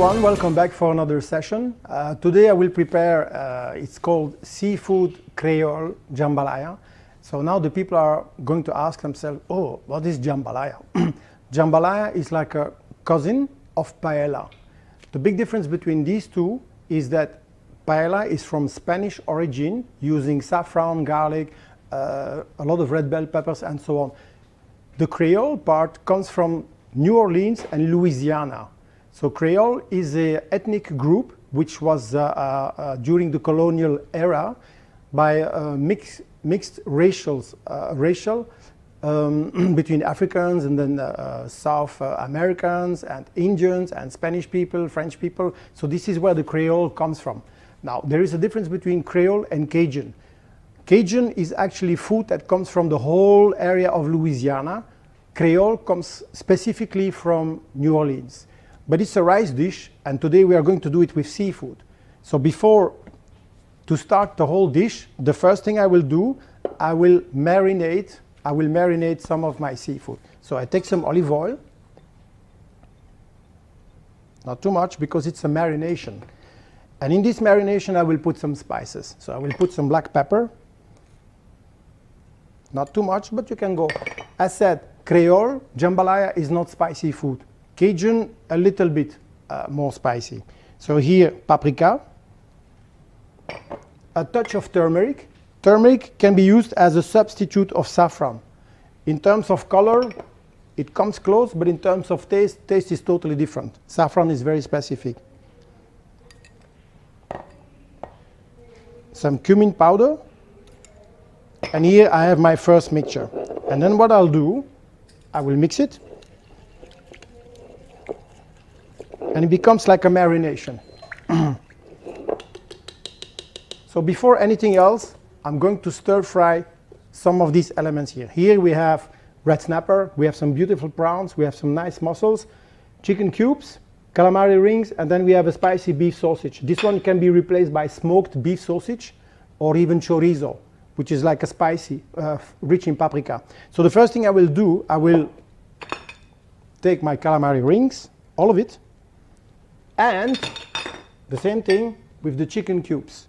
everyone, welcome back for another session. Today I will prepare, it's called Seafood Creole Jambalaya. So now the people are going to ask themselves, oh, what is jambalaya? Jambalaya is like a cousin of paella. The big difference between these two is that paella is from Spanish origin, using saffron, garlic, a lot of red bell peppers and so on. The Creole part comes from New Orleans and Louisiana. So Creole is an ethnic group which was during the colonial era by mixed racial between Africans and then South Americans and Indians and Spanish people, French people. So this is where the Creole comes from. Now there is a difference between Creole and Cajun. Cajun is actually food that comes from the whole area of Louisiana. Creole comes specifically from New Orleans. But it's a rice dish, and today we are going to do it with seafood. So to start the whole dish, the first thing I will do, I will marinate some of my seafood. So I take some olive oil, not too much because it's a marination. And in this marination I will put some spices. So I will put some black pepper, not too much, but you can go. As said, Creole jambalaya is not spicy food. Cajun, a little bit more spicy. So here, paprika, a touch of turmeric. Turmeric can be used as a substitute of saffron. In terms of color, it comes close, but in terms of taste is totally different. Saffron is very specific. Some cumin powder. And here I have my first mixture. And then what I'll do, I will mix it. And it becomes like a marination. So before anything else, I'm going to stir fry some of these elements here. Here we have red snapper, we have some beautiful prawns, we have some nice mussels, chicken cubes, calamari rings, and then we have a spicy beef sausage. This one can be replaced by smoked beef sausage or even chorizo, which is like a spicy, rich in paprika. So the first thing I will do, I will take my calamari rings, all of it, and the same thing with the chicken cubes.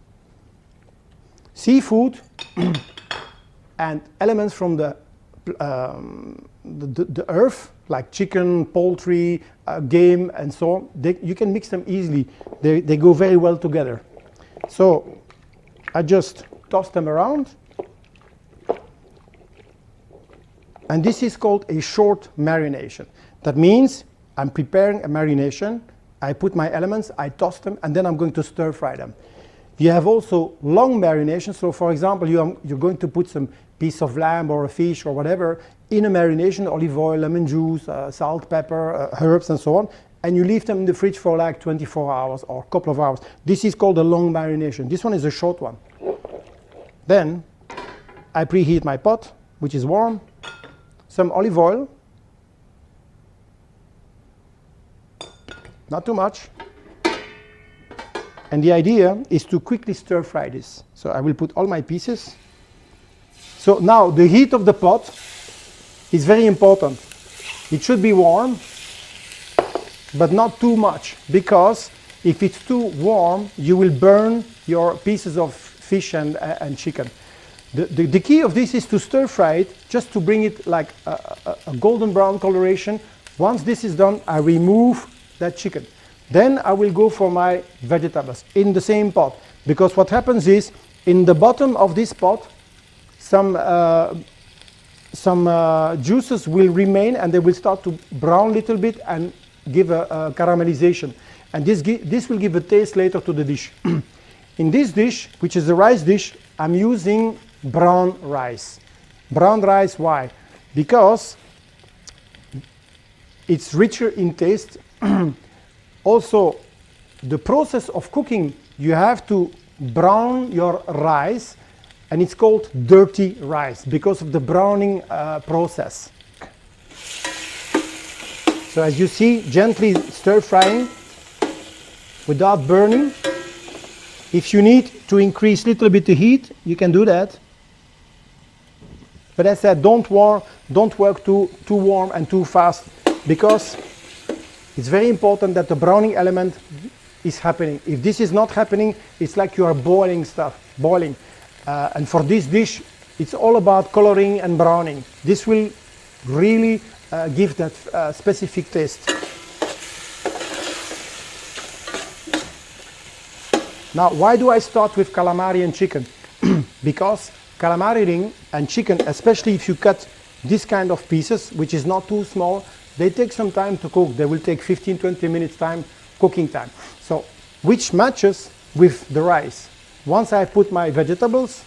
Seafood and elements from the earth, like chicken, poultry, game, and so on, you can mix them easily. They go very well together. So I just toss them around. And this is called a short marination. That means I'm preparing a marination. I put my elements, I toss them, and then I'm going to stir fry them. You have also long marination. So for example, you're going to put some piece of lamb or a fish or whatever in a marination, olive oil, lemon juice, salt, pepper, herbs, and so on. And you leave them in the fridge for like 24 hours or a couple of hours. This is called a long marination. This one is a short one. Then I preheat my pot, which is warm. Some olive oil. Not too much. And the idea is to quickly stir fry this. So I will put all my pieces. So now the heat of the pot is very important. It should be warm, but not too much, because if it's too warm, you will burn your pieces of fish and chicken. The key of this is to stir fry it, just to bring it like a golden brown coloration. Once this is done, I remove that chicken. Then I will go for my vegetables in the same pot, because what happens is in the bottom of this pot some juices will remain and they will start to brown a little bit and give a caramelization, and this will give a taste later to the dish. In this dish, which is a rice dish, I'm using brown rice. Brown rice, why? Because it's richer in taste. Also, the process of cooking, you have to brown your rice, and it's called dirty rice because of the browning process. So as you see, gently stir frying without burning. If you need to increase a little bit the heat, you can do that. But as I said, don't work too warm and too fast, because It's very important that the browning element is happening. If this is not happening, it's like you are boiling stuff, boiling. And for this dish, it's all about coloring and browning. This will really give that specific taste. Now, why do I start with calamari and chicken? Because calamari ring and chicken, especially if you cut this kind of pieces, which is not too small, they take some time to cook. They will take 15-20 minutes time, cooking time. So, which matches with the rice. Once I put my vegetables,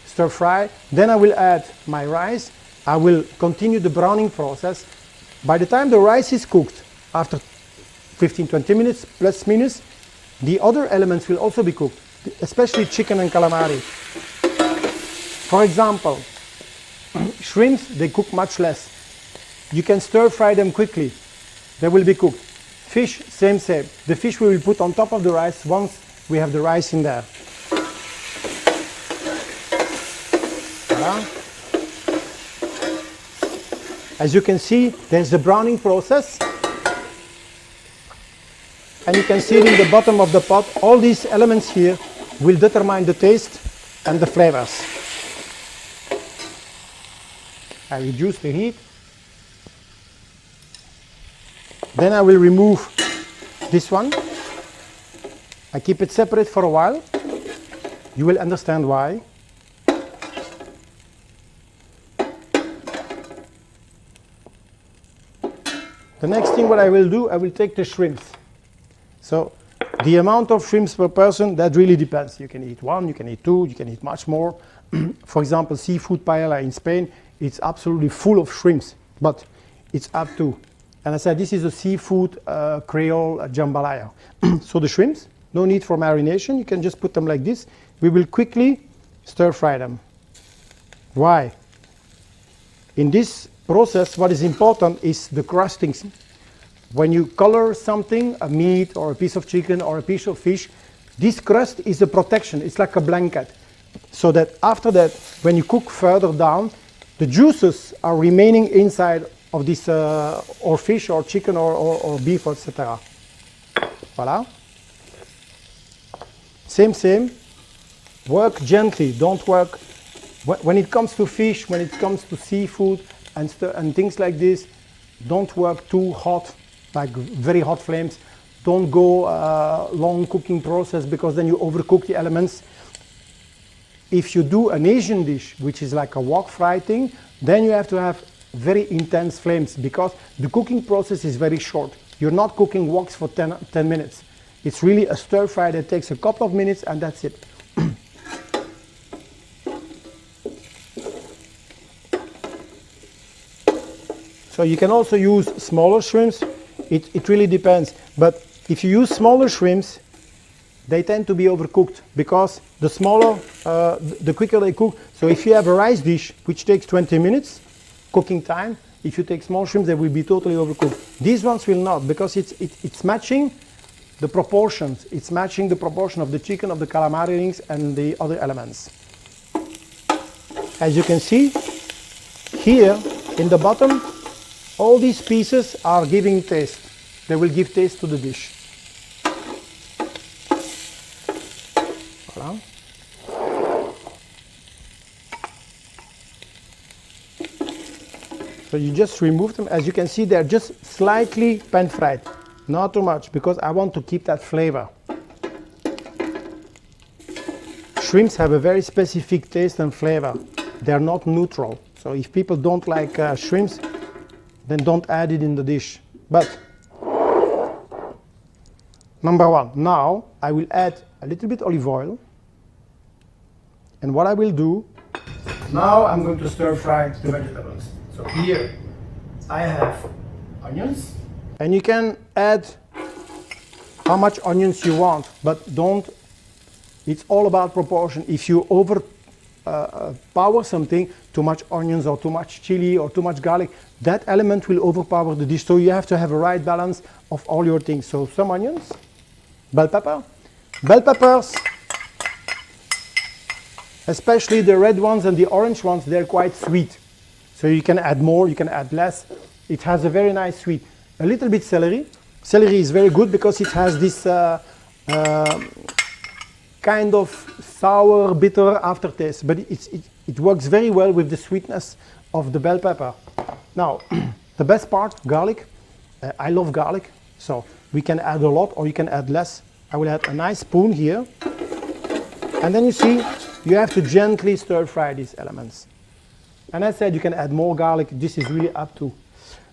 stir fry, then I will add my rice. I will continue the browning process. By the time the rice is cooked, after 15-20 minutes, plus minus, the other elements will also be cooked, especially chicken and calamari. For example, shrimps, they cook much less. You can stir fry them quickly. They will be cooked. Fish, same. The fish we will put on top of the rice once we have the rice in there. Voilà. As you can see, there's the browning process. And you can see it in the bottom of the pot. All these elements here will determine the taste and the flavors. I reduce the heat. Then I will remove this one. I keep it separate for a while. You will understand why. The next thing what I will do, I will take the shrimps. So the amount of shrimps per person, that really depends. You can eat one, you can eat two, you can eat much more. For example, seafood paella in Spain, it's absolutely full of shrimps, but it's up to. And I said this is a seafood Creole jambalaya. So the shrimps, no need for marination. You can just put them like this. We will quickly stir fry them. Why? In this process, what is important is the crusting. When you color something, a meat or a piece of chicken or a piece of fish, this crust is a protection. It's like a blanket. So that after that, when you cook further down, the juices are remaining inside of this or fish or chicken or beef, etc. Voilà. Same. Work gently. Don't work. When it comes to fish, when it comes to seafood and things like this, don't work too hot, like very hot flames. Don't go long cooking process because then you overcook the elements. If you do an Asian dish, which is like a wok fry thing, then you have to have very intense flames because the cooking process is very short. You're not cooking woks for 10 minutes. It's really a stir fry that takes a couple of minutes and that's it. So you can also use smaller shrimps. It really depends. But if you use smaller shrimps, they tend to be overcooked because the smaller, the quicker they cook. So if you have a rice dish, which takes 20 minutes cooking time, if you take small shrimps, they will be totally overcooked. These ones will not because it's matching the proportions. It's matching the proportion of the chicken, of the calamari rings, and the other elements. As you can see, here in the bottom, all these pieces are giving taste. They will give taste to the dish. Voilà. So you just remove them. As you can see, they're just slightly pan fried. Not too much, because I want to keep that flavor. Shrimps have a very specific taste and flavor. They're not neutral. So if people don't like shrimps, then don't add it in the dish. But number one, now I will add a little bit olive oil. And what I will do, now I'm going to stir fry the vegetables. So here I have onions. And you can add how much onions you want, but don't, it's all about proportion. If you overpower something, too much onions or too much chili or too much garlic, that element will overpower the dish. So you have to have a right balance of all your things. So some onions, bell pepper. Bell peppers, especially the red ones and the orange ones, they're quite sweet. So you can add more, you can add less. It has a very nice sweet. A little bit celery. Celery is very good because it has this kind of sour, bitter aftertaste, but it works very well with the sweetness of the bell pepper. Now, the best part, garlic. I love garlic, so we can add a lot or you can add less. I will add a nice spoon here. And then you see, you have to gently stir fry these elements. And I said you can add more garlic, this is really up to.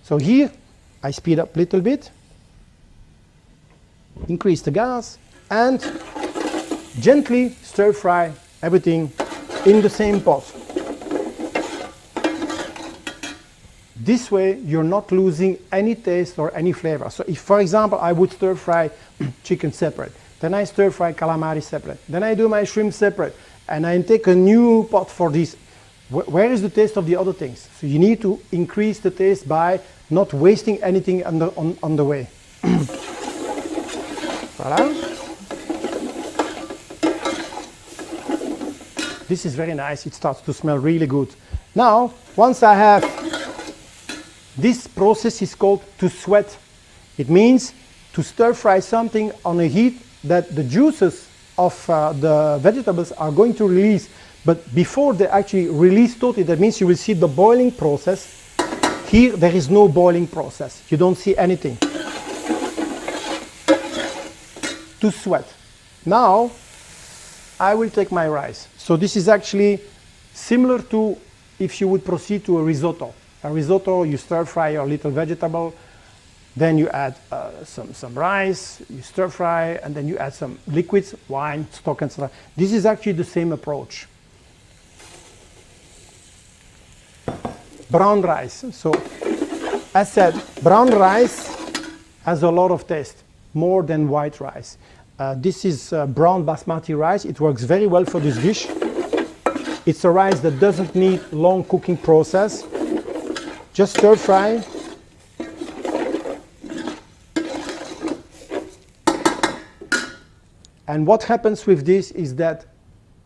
So here, I speed up a little bit, increase the gas, and gently stir fry everything in the same pot. This way, you're not losing any taste or any flavor. So if, for example, I would stir fry chicken separate, then I stir fry calamari separate, then I do my shrimp separate, and I take a new pot for this. Where is the taste of the other things? So you need to increase the taste by not wasting anything on the way. Voilà. This is very nice. It starts to smell really good. Now, once I have this process is called to sweat. It means to stir fry something on a heat that the juices of the vegetables are going to release. But before they actually release totally, that means you will see the boiling process. Here there is no boiling process. You don't see anything. To sweat. Now I will take my rice. So this is actually similar to if you would proceed to a risotto. A risotto, you stir fry your little vegetable, then you add some rice, you stir fry, and then you add some liquids, wine, stock, and stuff. This is actually the same approach. Brown rice. So, as said, brown rice has a lot of taste, more than white rice. This is brown basmati rice. It works very well for this dish. It's a rice that doesn't need long cooking process. Just stir fry. And what happens with this is that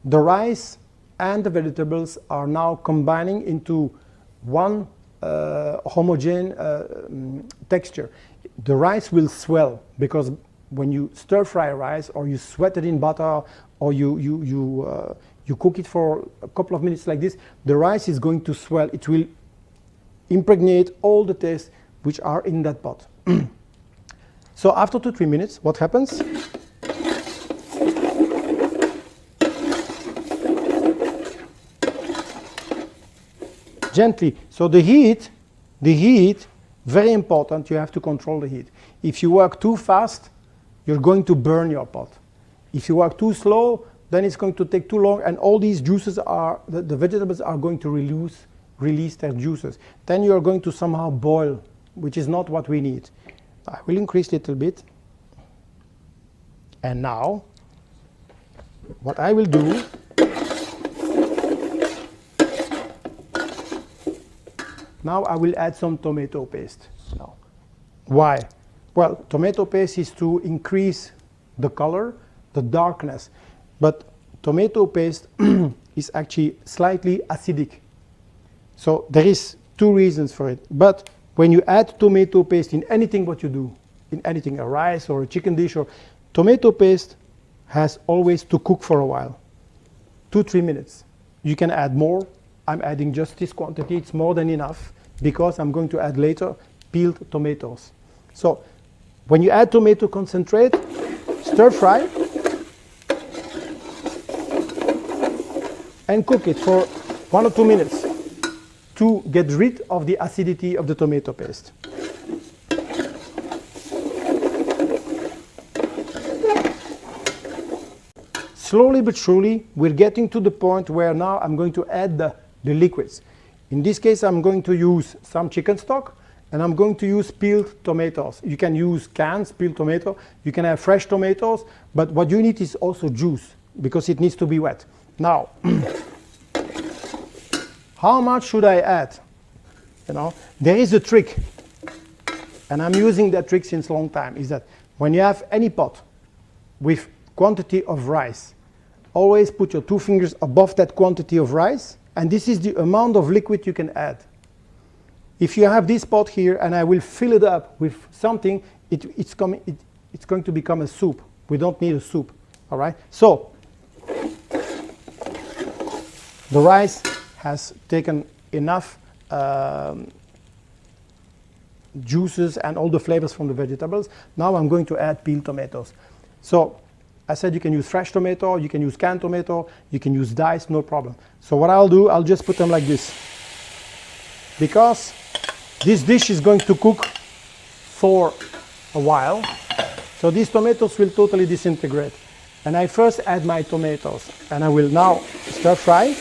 the rice and the vegetables are now combining into one homogeneous texture. The rice will swell because when you stir fry rice or you sweat it in butter or you cook it for a couple of minutes like this, the rice is going to swell. It will impregnate all the tastes which are in that pot. So after 2-3 minutes, what happens? Gently. So the heat, very important, you have to control the heat. If you work too fast, you're going to burn your pot. If you work too slow, then it's going to take too long and all these juices are, the vegetables are going to release their juices. Then you are going to somehow boil, which is not what we need. I will increase a little bit. And now, what I will do, now I will add some tomato paste. Now, why? Well, tomato paste is to increase the color, the darkness. But tomato paste is actually slightly acidic. So there is 2 reasons for it. But when you add tomato paste in anything what you do, in anything, a rice or a chicken dish, or tomato paste has always to cook for a while. 2-3 minutes. You can add more. I'm adding just this quantity. It's more than enough because I'm going to add later peeled tomatoes. So when you add tomato concentrate, stir fry and cook it for 1 or 2 minutes to get rid of the acidity of the tomato paste. Slowly but surely, we're getting to the point where now I'm going to add the liquids. In this case, I'm going to use some chicken stock and I'm going to use peeled tomatoes. You can use cans, peeled tomato. You can have fresh tomatoes, but what you need is also juice because it needs to be wet. Now, how much should I add? You know, there is a trick, and I'm using that trick since a long time, is that when you have any pot with quantity of rice, always put your 2 fingers above that quantity of rice, and this is the amount of liquid you can add. If you have this pot here and I will fill it up with something, it's going to become a soup. We don't need a soup, all right? So the rice has taken enough juices and all the flavors from the vegetables. Now I'm going to add peeled tomatoes. So I said you can use fresh tomato, you can use canned tomato, you can use diced, no problem. So what I'll do, I'll just put them like this. Because this dish is going to cook for a while, so these tomatoes will totally disintegrate. And I first add my tomatoes, and I will now stir fry.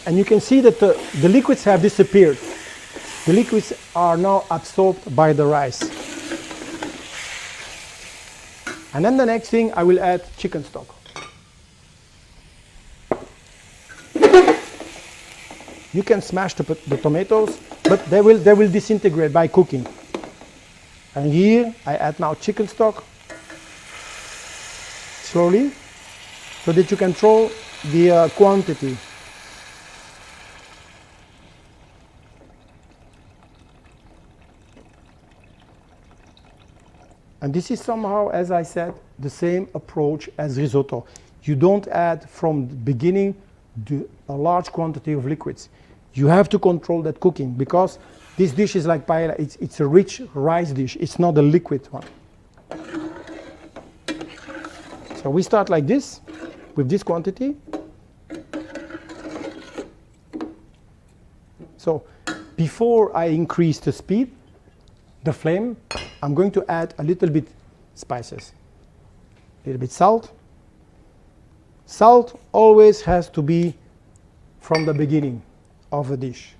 And you can see that the liquids have disappeared. The liquids are now absorbed by the rice. And then the next thing, I will add chicken stock. You can smash the tomatoes, but they will disintegrate by cooking. And here I add now chicken stock, slowly, so that you control the quantity. And this is somehow, as I said, the same approach as risotto. You don't add from the beginning a large quantity of liquids. You have to control that cooking, because this dish is like paella. It's a rich rice dish. It's not a liquid one. So we start like this, with this quantity. So before I increase the speed, the flame, I'm going to add a little bit spices. A little bit salt. Salt always has to be from the beginning of a dish.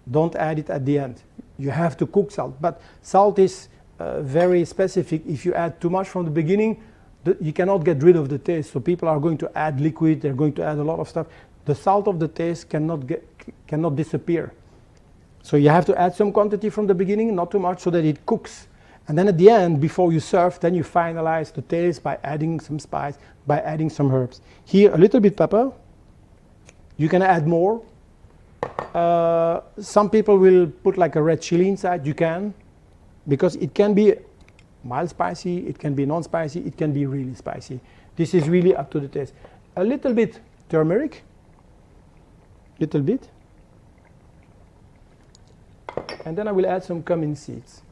Don't add it at the end. You have to cook salt, but salt is very specific. If you add too much from the beginning, you cannot get rid of the taste. So people are going to add liquid, they're going to add a lot of stuff. The salt of the taste cannot disappear. So you have to add some quantity from the beginning, not too much, so that it cooks. And then at the end, before you serve, then you finalize the taste by adding some spice, by adding some herbs. Here, a little bit pepper. You can add more. Some people will put like a red chili inside. You can, because it can be mild spicy, it can be non-spicy, it can be really spicy. This is really up to the taste. A little bit turmeric. Little bit. And then I will add some cumin seeds.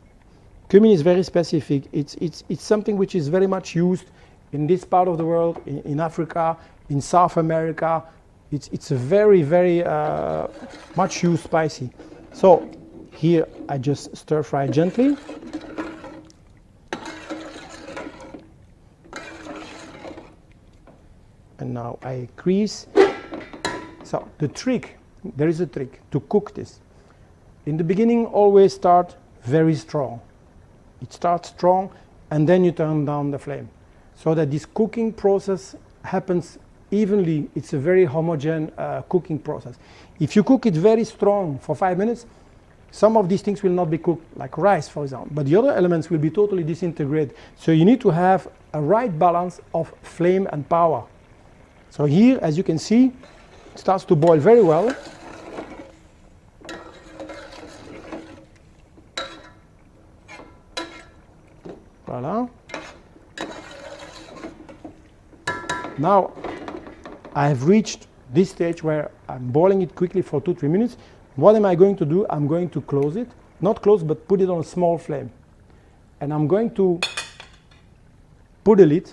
Cumin is very specific. It's something which is very much used in this part of the world, in Africa, in South America. It's a very, very much used spicy. So here I just stir fry gently. And now I increase. So the trick, there is a trick to cook this. In the beginning, always start very strong. It starts strong, and then you turn down the flame, so that this cooking process happens evenly. It's a very homogeneous cooking process. If you cook it very strong for 5 minutes, some of these things will not be cooked, like rice, for example, but the other elements will be totally disintegrated. So you need to have a right balance of flame and power. So here, as you can see, it starts to boil very well. Voila. Now I have reached this stage where I'm boiling it quickly for 2-3 minutes. What am I going to do? I'm going to close it. Not close, but put it on a small flame. And I'm going to put a lid,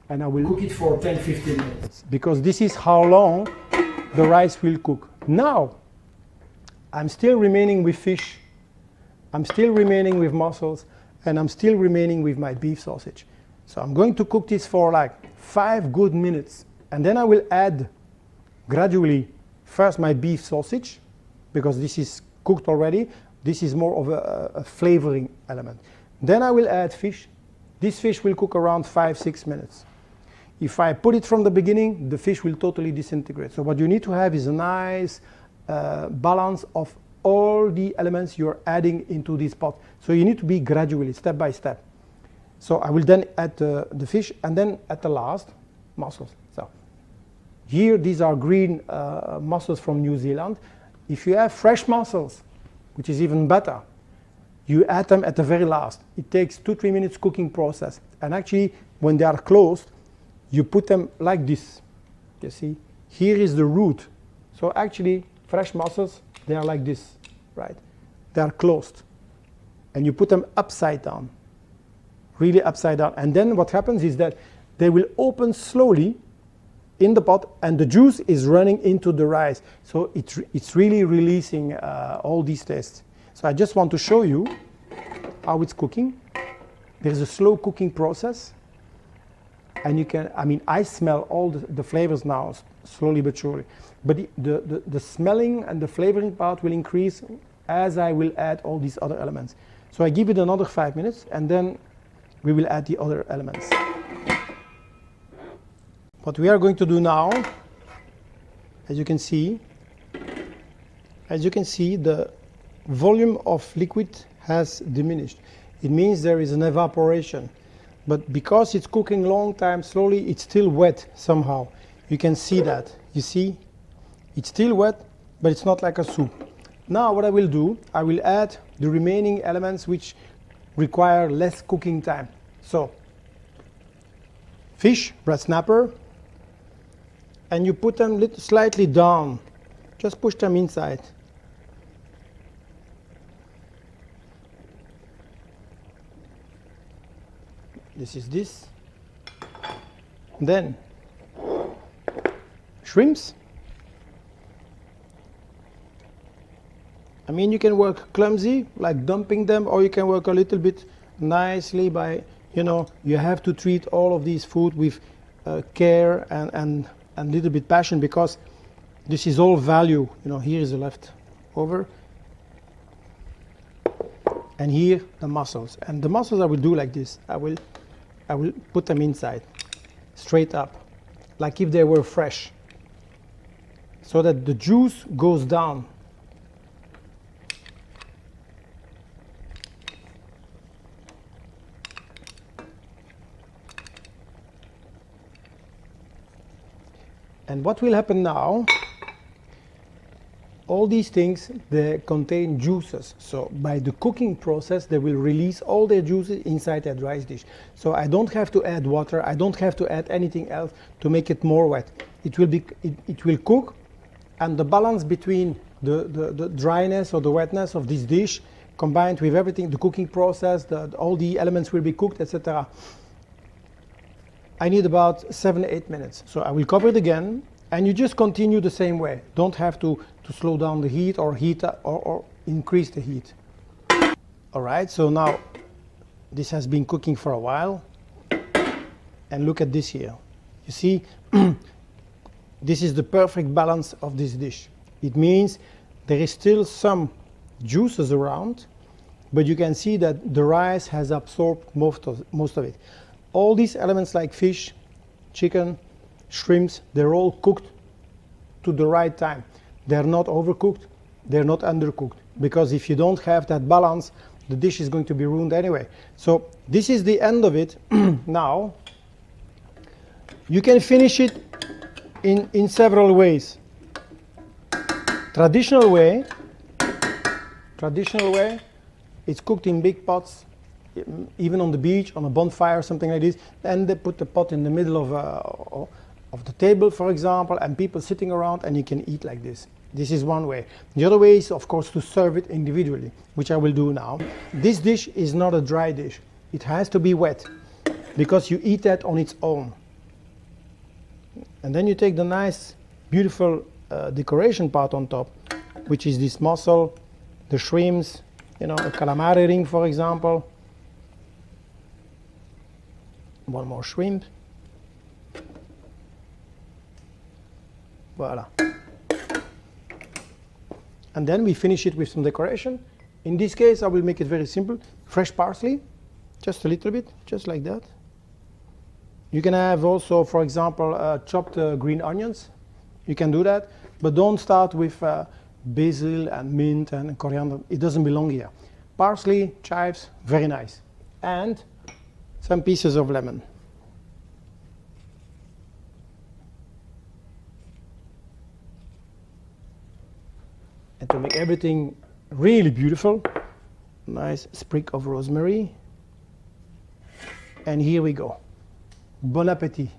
and I will cook it for 10-15 minutes. Because this is how long the rice will cook. Now, I'm still remaining with fish. I'm still remaining with mussels. And I'm still remaining with my beef sausage. So I'm going to cook this for like 5 good minutes. And then I will add gradually first my beef sausage, because this is cooked already. This is more of a flavoring element. Then I will add fish. This fish will cook around 5-6 minutes. If I put it from the beginning, the fish will totally disintegrate. So what you need to have is a nice balance of all the elements you're adding into this pot. So you need to be gradually, step by step. So I will then add the fish, and then at the last, mussels. So Here, these are green mussels from New Zealand. If you have fresh mussels, which is even better, you add them at the very last. It takes 2-3 minutes cooking process. And actually, when they are closed, you put them like this. You see, here is the root. So actually, fresh mussels, they are like this, right? They are closed. And you put them upside down, really upside down. And then what happens is that they will open slowly in the pot, and the juice is running into the rice. So it's really releasing all these tastes. So I just want to show you how it's cooking. There's a slow cooking process. And you can, I mean, I smell all the flavors now, slowly but surely. But the smelling and the flavoring part will increase as I will add all these other elements. So I give it another 5 minutes, and then we will add the other elements. What we are going to do now, as you can see, the volume of liquid has diminished. It means there is an evaporation. But because it's cooking long time, slowly, it's still wet somehow. You can see that. You see? It's still wet, but it's not like a soup. Now what I will do, I will add the remaining elements which require less cooking time. So, fish, red snapper, and you put them slightly down. Just push them inside. This is this. Then shrimps. I mean, you can work clumsy, like dumping them, or you can work a little bit nicely by, you have to treat all of these food with care and a little bit passion, because this is all value. Here is the leftover. And here the mussels. And the mussels I will do like this. I will put them inside, straight up, like if they were fresh, so that the juice goes down. And what will happen now, all these things, they contain juices. So by the cooking process, they will release all their juices inside that rice dish. So I don't have to add water. I don't have to add anything else to make it more wet. It will cook, and the balance between the dryness or the wetness of this dish, combined with everything, the cooking process, all the elements will be cooked, etc. I need about 7-8 minutes. So I will cover it again, and you just continue the same way. Don't have to slow down the heat or increase the heat. All right, so now this has been cooking for a while. And look at this here. You see, this is the perfect balance of this dish. It means there is still some juices around, but you can see that the rice has absorbed most of it. All these elements like fish, chicken, shrimps, they're all cooked to the right time. They're not overcooked, they're not undercooked. Because if you don't have that balance, the dish is going to be ruined anyway. So this is the end of it. Now, you can finish it in several ways. Traditional way, it's cooked in big pots, even on the beach, on a bonfire, something like this. Then they put the pot in the middle of the table, for example, and people sitting around, and you can eat like this. This is one way. The other way is, of course, to serve it individually, which I will do now. This dish is not a dry dish. It has to be wet, because you eat that on its own. And then you take the nice, beautiful decoration part on top, which is this mussel, the shrimps, a calamari ring, for example. One more shrimp. Voila. And then we finish it with some decoration. In this case, I will make it very simple. Fresh parsley, just a little bit, just like that. You can have also, for example, chopped green onions. You can do that, but don't start with basil and mint and coriander. It doesn't belong here. Parsley, chives, very nice. And some pieces of lemon. And to make everything really beautiful, nice sprig of rosemary. And here we go. Bon appetit.